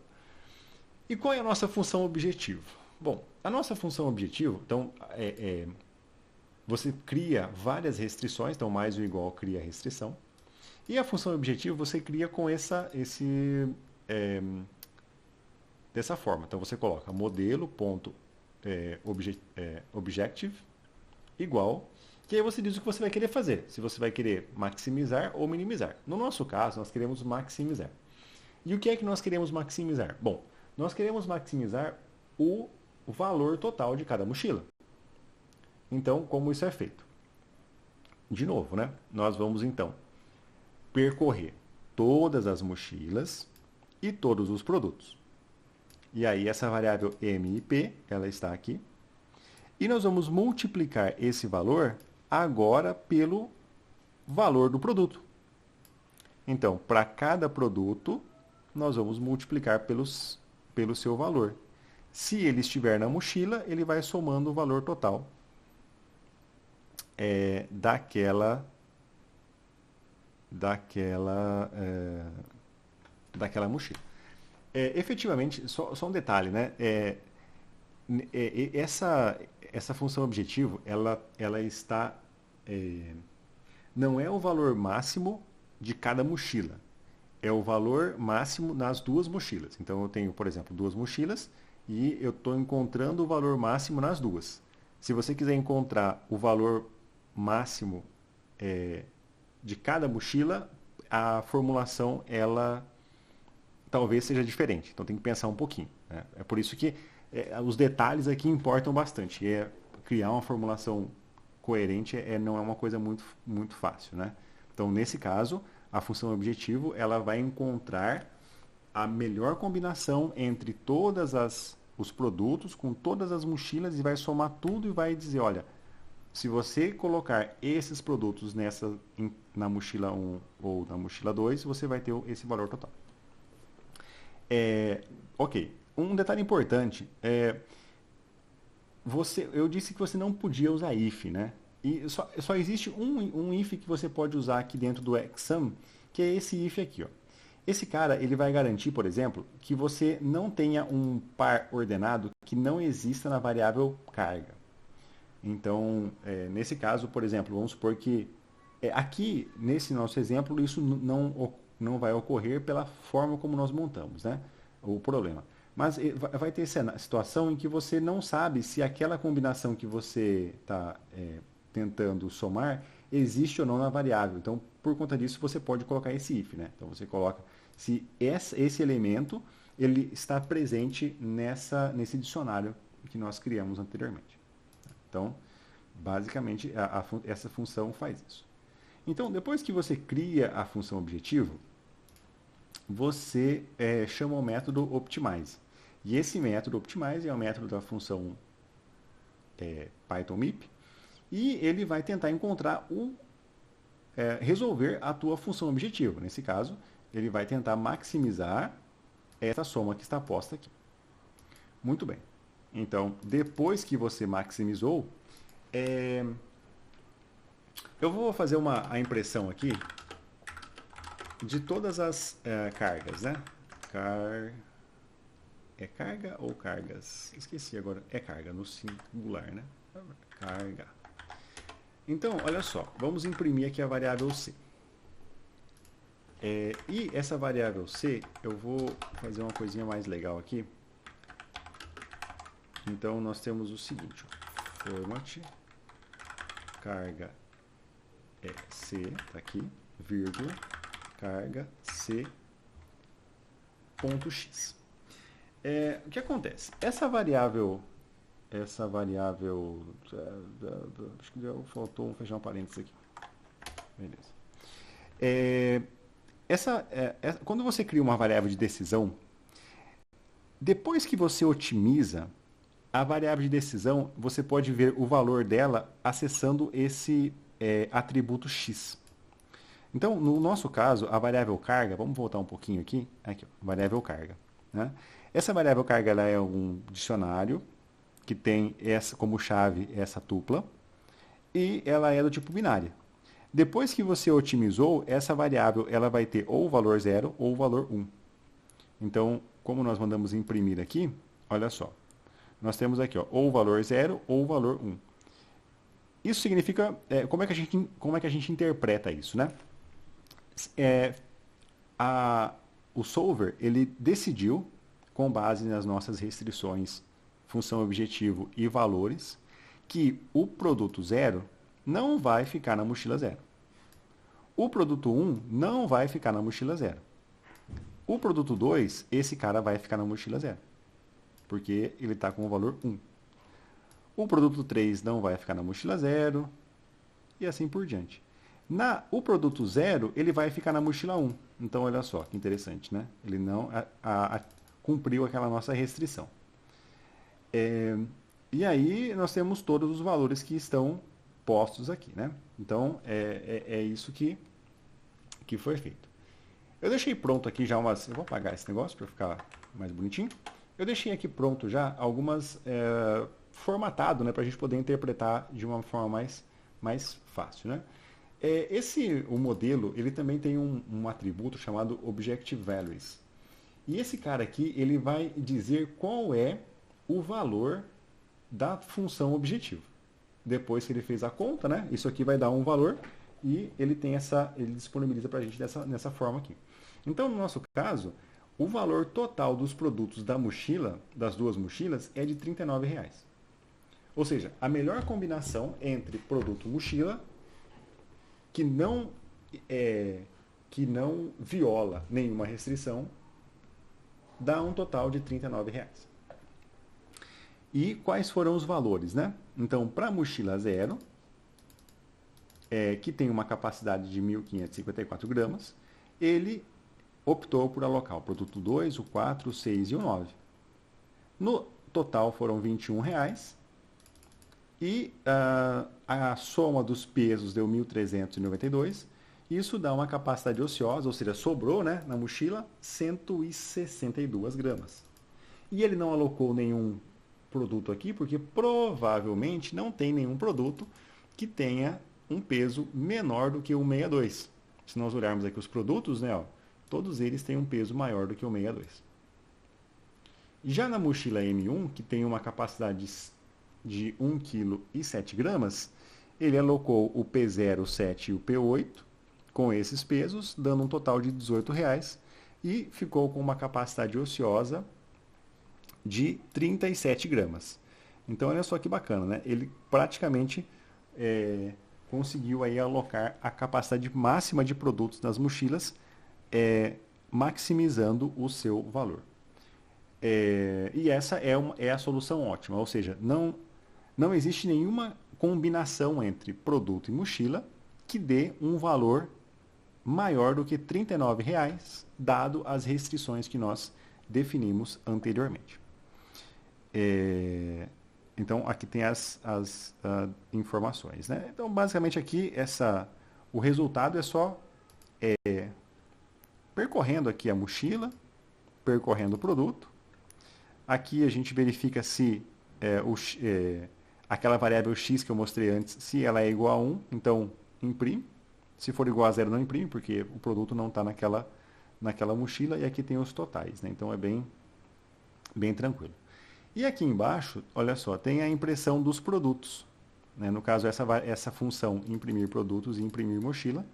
E qual é a nossa função objetivo? Bom, a nossa função objetivo, então, você cria várias restrições, então mais ou igual cria restrição. E a função objetivo você cria com dessa forma. Então você coloca modelo.objective igual, que aí você diz o que você vai querer fazer. Se você vai querer maximizar ou minimizar. No nosso caso, nós queremos maximizar. E o que é que nós queremos maximizar? Bom, nós queremos maximizar o valor total de cada mochila. Então, como isso é feito? De novo, né? Nós vamos então percorrer todas as mochilas e todos os produtos. E aí essa variável MIP, ela está aqui. E nós vamos multiplicar esse valor agora pelo valor do produto. Então, para cada produto, nós vamos multiplicar pelo seu valor. Se ele estiver na mochila, ele vai somando o valor total daquela mochila. Efetivamente, só um detalhe, né? Essa função objetivo, ela está... não é o valor máximo de cada mochila. É o valor máximo nas duas mochilas. Então, eu tenho, por exemplo, duas mochilas e eu estou encontrando o valor máximo nas duas. Se você quiser encontrar o valor máximo de cada mochila, a formulação, ela talvez seja diferente. Então, tem que pensar um pouquinho, né? É por isso que os detalhes aqui importam bastante. Criar uma formulação coerente não é uma coisa muito fácil, né? Então, nesse caso, a função objetivo ela vai encontrar a melhor combinação entre os produtos com todas as mochilas e vai somar tudo e vai dizer, olha, se você colocar esses produtos na mochila 1 ou na mochila 2, você vai ter esse valor total. Ok. Um detalhe importante eu disse que você não podia usar if, né? E só existe um if que você pode usar aqui dentro do Exam, que é esse if aqui, ó. Esse cara, ele vai garantir, por exemplo, que você não tenha um par ordenado que não exista na variável carga. Então, nesse caso, por exemplo, vamos supor que aqui, nesse nosso exemplo, isso não vai ocorrer pela forma como nós montamos, né? O problema. Mas vai ter essa situação em que você não sabe se aquela combinação que você está tentando somar existe ou não na variável. Então, por conta disso, você pode colocar esse if, né? Então, você coloca se esse elemento ele está presente nesse dicionário que nós criamos anteriormente. Então, basicamente, essa função faz isso. Então, depois que você cria a função objetivo, você chama o método optimize. E esse método optimize é o método da função Python MIP, e ele vai tentar encontrar resolver a tua função objetivo. Nesse caso, ele vai tentar maximizar essa soma que está posta aqui. Muito bem. Então, depois que você maximizou, eu vou fazer a impressão aqui de todas as cargas, né? É carga ou cargas? Esqueci agora. É carga, no singular, né? Carga. Então, olha só. Vamos imprimir aqui a variável C. E essa variável C, eu vou fazer uma coisinha mais legal aqui. Então, nós temos o seguinte. Format, carga C, tá aqui, vírgula, carga C, ponto X. O que acontece? Essa variável essa variável. Acho que faltou fechar um parênteses aqui. Beleza. É, quando você cria uma variável de decisão, depois que você otimiza a variável de decisão, você pode ver o valor dela acessando esse atributo x. Então, no nosso caso, a variável carga, vamos voltar um pouquinho aqui, ó, variável carga. Né? Essa variável carga ela é um dicionário que tem essa como chave essa tupla e ela é do tipo binária. Depois que você otimizou, essa variável ela vai ter ou o valor 0 ou o valor 1. Então, como nós mandamos imprimir aqui, olha só. Nós temos aqui ó, ou o valor 0 ou o valor 1. Isso significa, como é que a gente interpreta isso, né? É, o solver, ele decidiu, com base nas nossas restrições, função objetivo e valores, que o produto 0 não vai ficar na mochila 0. O produto 1 não vai ficar na mochila 0. O produto 2, esse cara vai ficar na mochila 0, porque ele está com o valor 1. O produto 3 não vai ficar na mochila 0, e assim por diante. O produto 0, ele vai ficar na mochila 1. Então, olha só, que interessante, né? Ele não cumpriu aquela nossa restrição. E aí, nós temos todos os valores que estão postos aqui, né? Então, é isso que foi feito. Eu deixei pronto aqui já umas... Eu vou apagar esse negócio para ficar mais bonitinho. Eu deixei aqui pronto já algumas... formatado, né? Para a gente poder interpretar de uma forma mais fácil, né? O modelo, ele também tem um atributo chamado Objective Values. E esse cara aqui, ele vai dizer qual é o valor da função objetivo. Depois que ele fez a conta, né? Isso aqui vai dar um valor e ele disponibiliza para a gente nessa forma aqui. Então, no nosso caso, o valor total dos produtos da mochila, das duas mochilas, é de R$ 39,00. Ou seja, a melhor combinação entre produto mochila que não viola nenhuma restrição, dá um total de R$ 39,00. E quais foram os valores, né? Então, para a mochila 0, que tem uma capacidade de 1.554 gramas, ele optou por alocar o produto 2, o 4, o 6 e o 9. No total foram R$ 21,00. E a soma dos pesos deu 1.392. Isso dá uma capacidade ociosa, ou seja, sobrou, né, na mochila 162 gramas. E ele não alocou nenhum produto aqui, porque provavelmente não tem nenhum produto que tenha um peso menor do que o 62. Se nós olharmos aqui os produtos, né, ó, todos eles têm um peso maior do que o 62. Já na mochila M1, que tem uma capacidade de 1,7 kg, ele alocou o P0, o 7 e o P8 com esses pesos, dando um total de R$ 18,00 e ficou com uma capacidade ociosa de 37 gramas. Então, olha só que bacana, né? Ele praticamente conseguiu aí alocar a capacidade máxima de produtos nas mochilas, maximizando o seu valor. E essa é a solução ótima, ou seja, não existe nenhuma combinação entre produto e mochila que dê um valor maior do que R$ 39,00, dado as restrições que nós definimos anteriormente. Então, aqui tem as informações, né? Então, basicamente aqui, o resultado é só percorrendo aqui a mochila, percorrendo o produto. Aqui a gente verifica se aquela variável x que eu mostrei antes, se ela é igual a 1, então imprime. Se for igual a 0, não imprime, porque o produto não está naquela mochila. E aqui tem os totais, né? Então é bem tranquilo. E aqui embaixo, olha só, tem a impressão dos produtos. Né? No caso, essa função imprimir produtos e imprimir mochila,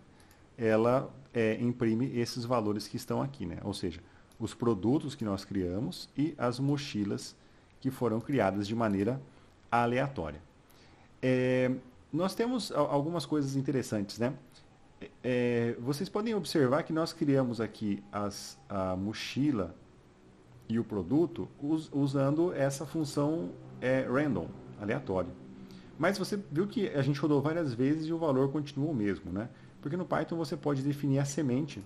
ela imprime esses valores que estão aqui, né? Ou seja, os produtos que nós criamos e as mochilas que foram criadas de maneira aleatória. Nós temos algumas coisas interessantes, né? Vocês podem observar que nós criamos aqui a mochila e o produto usando essa função random, aleatório. Mas você viu que a gente rodou várias vezes e o valor continua o mesmo, né? Porque no Python você pode definir a semente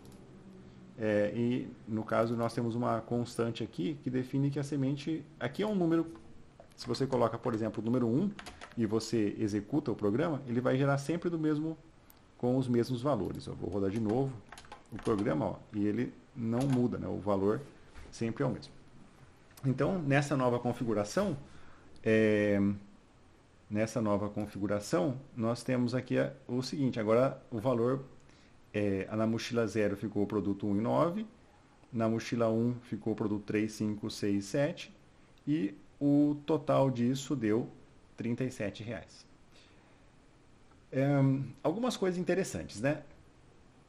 e no caso nós temos uma constante aqui que define que a semente, aqui é um número, se você coloca, por exemplo, o número 1 e você executa o programa, ele vai gerar sempre do mesmo, com os mesmos valores. Eu vou rodar de novo o programa, ó, e ele não muda, né? O valor sempre é o mesmo. Então, nessa nova configuração, nós temos aqui o seguinte, agora o valor, na mochila 0 ficou o produto 1,9, na mochila 1 ficou o produto 3, 5, 6, 7, e o total disso deu R$ 37. Algumas coisas interessantes, né?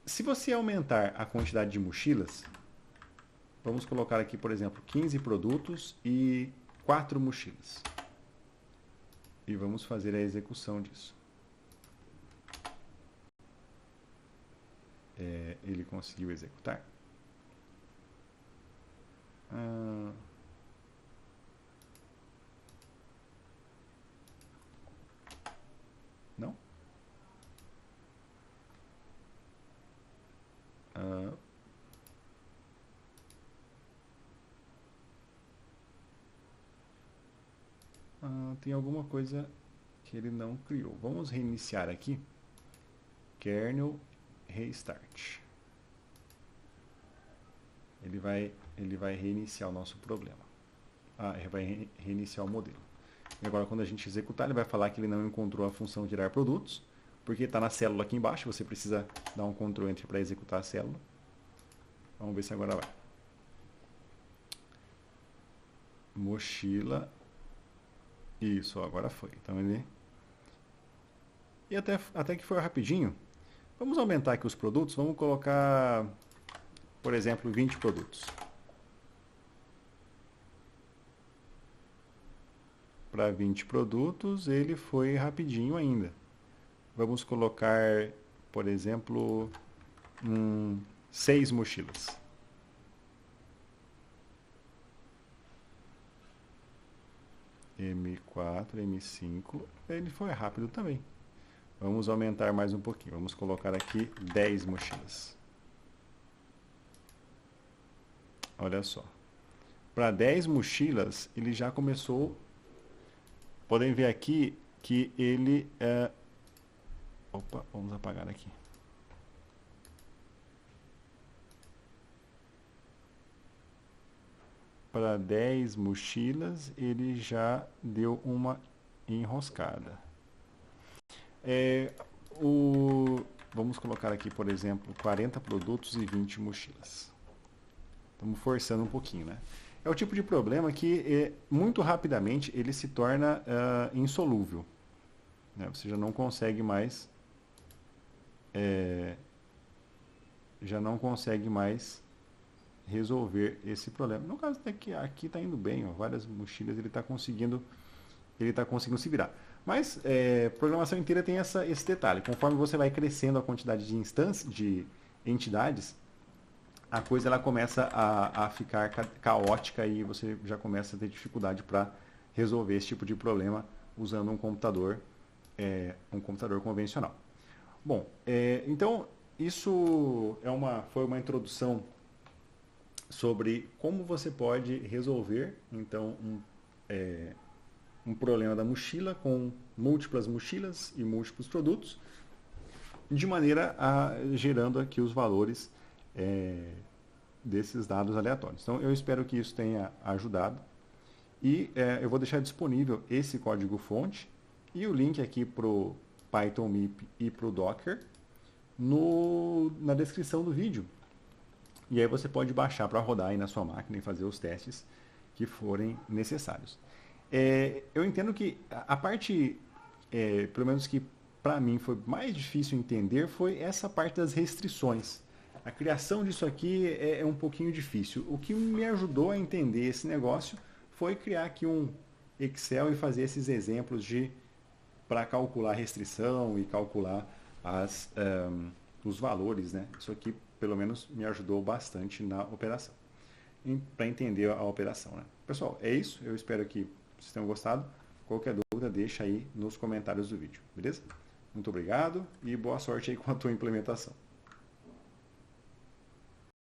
Se você aumentar a quantidade de mochilas, vamos colocar aqui, por exemplo, 15 produtos e 4 mochilas. E vamos fazer a execução disso. Ele conseguiu executar? Não? Tem alguma coisa que ele não criou. Vamos reiniciar aqui. Kernel restart. Ele vai reiniciar o nosso problema. Ele vai reiniciar o modelo. E agora, quando a gente executar, ele vai falar que ele não encontrou a função gerar produtos, porque está na célula aqui embaixo. Você precisa dar um Ctrl Enter para executar a célula. Vamos ver se agora vai. Mochila. Isso, agora foi. Então ele... E até que foi rapidinho. Vamos aumentar aqui os produtos. Vamos colocar, por exemplo, 20 produtos. Para 20 produtos, ele foi rapidinho ainda. Vamos colocar, por exemplo, 6 mochilas. M4, M5, ele foi rápido também. Vamos aumentar mais um pouquinho. Vamos colocar aqui 10 mochilas. Olha só. Para 10 mochilas, ele já começou... Podem ver aqui que ele... Opa, vamos apagar aqui. Para 10 mochilas, ele já deu uma enroscada. Vamos colocar aqui, por exemplo, 40 produtos e 20 mochilas. Estamos forçando um pouquinho, né? É o tipo de problema que, muito rapidamente, ele se torna insolúvel. Né? Você já não consegue mais... resolver esse problema. No caso até que aqui está indo bem, ó, várias mochilas ele está conseguindo se virar. Mas programação inteira tem esse detalhe. Conforme você vai crescendo a quantidade de instâncias, de entidades, a coisa ela começa a ficar caótica e você já começa a ter dificuldade para resolver esse tipo de problema usando um computador convencional. Bom, então isso foi uma introdução sobre como você pode resolver então um problema da mochila com múltiplas mochilas e múltiplos produtos, de maneira gerando aqui os valores desses dados aleatórios. Então eu espero que isso tenha ajudado e eu vou deixar disponível esse código-fonte e o link aqui para o Python MIP e para o Docker na descrição do vídeo. E aí você pode baixar para rodar aí na sua máquina e fazer os testes que forem necessários. Eu entendo que a parte, pelo menos que para mim foi mais difícil entender, foi essa parte das restrições. A criação disso aqui é um pouquinho difícil. O que me ajudou a entender esse negócio foi criar aqui um Excel e fazer esses exemplos para calcular a restrição e calcular os valores, né? Isso aqui pelo menos me ajudou bastante na operação. para entender a operação, né? Pessoal, é isso. Eu espero que vocês tenham gostado. Qualquer dúvida, deixa aí nos comentários do vídeo, beleza? Muito obrigado e boa sorte aí com a tua implementação.